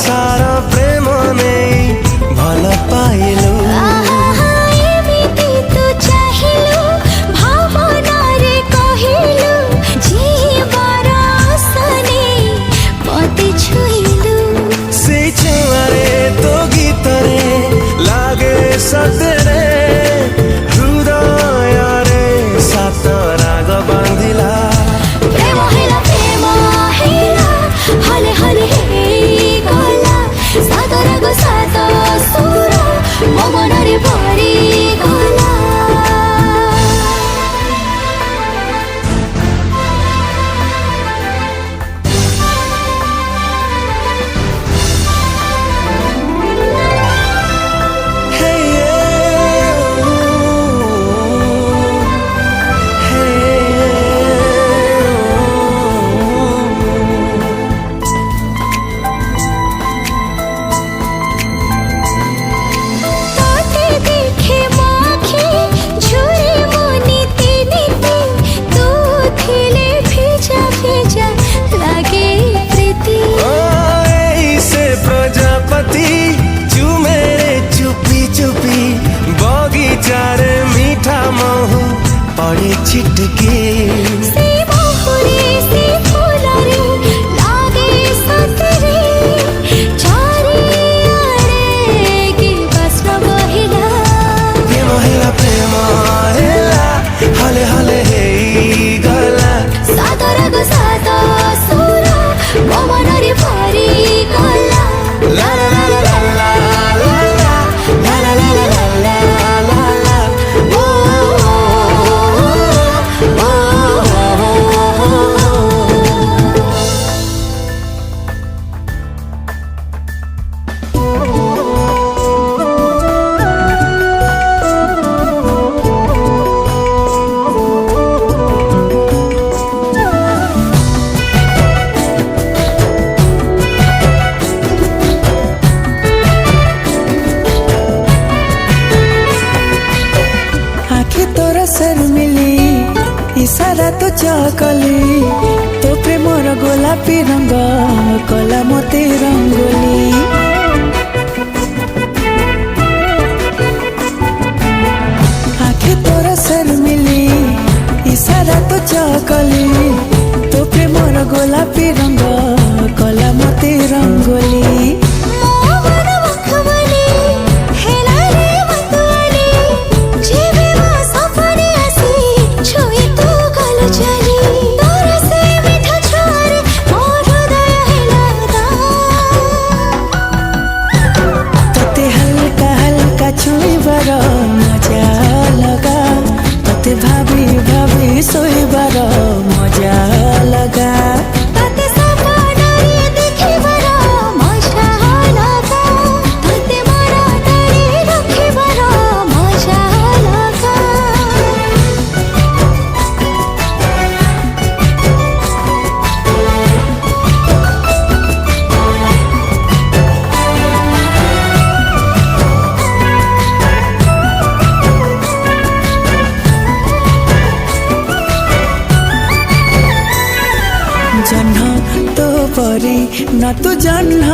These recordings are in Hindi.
सारा प्रेम नहीं भल पाइलु सतरे हृदय रे सात राग बांधिला प्रेम हेला हले हले हे गला सात राग सात सुर मो मनरे भरी गला बगीचारे मीठा महू पड़े छिटके से बहुरे से फुलरे लागे सतरे चारे आड़े के बस्न बहिला प्रेम हेला हले हले हे गला सात राग सात सुर मो मनरे भरी गला ला ला ला ला इशारा तो चकली तो प्रेमर गोलापी रंग कला मते रंगोली आखे तोर शर्मिली इशारा तो चकली तो प्रेमर गोलापी रंग कला मते रंगोली छुईबार मजा लगा तते भाभी भाभी सोईबार मजा लगा तते सपनारे देखिबार मजा लगा तते मरा तारे रखिबार मजा लगा जन्ह तो परी न तू जन्ह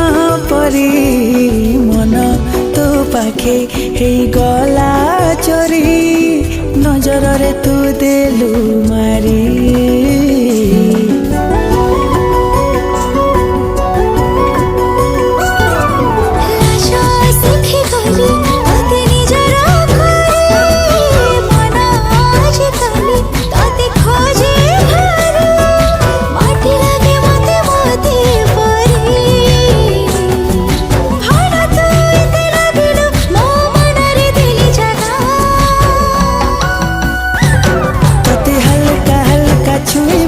परी मन तो पाखे हे गला चोरी नजर रे तू देलु मारी छुई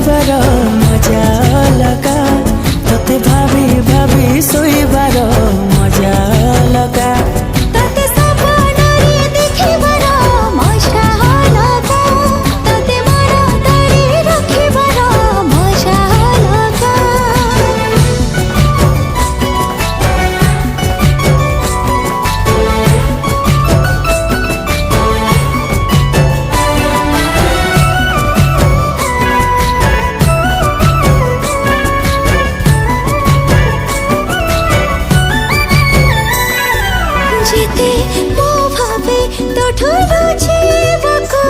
जेते मो भावे तो ठुलुछे बको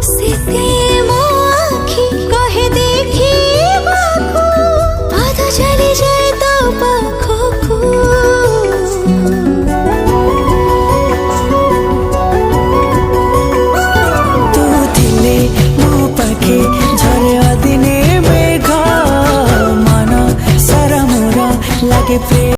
सेते मो आखी कहे देखी बको आधा चली जाए तो पाखको तू थिले मो पाखे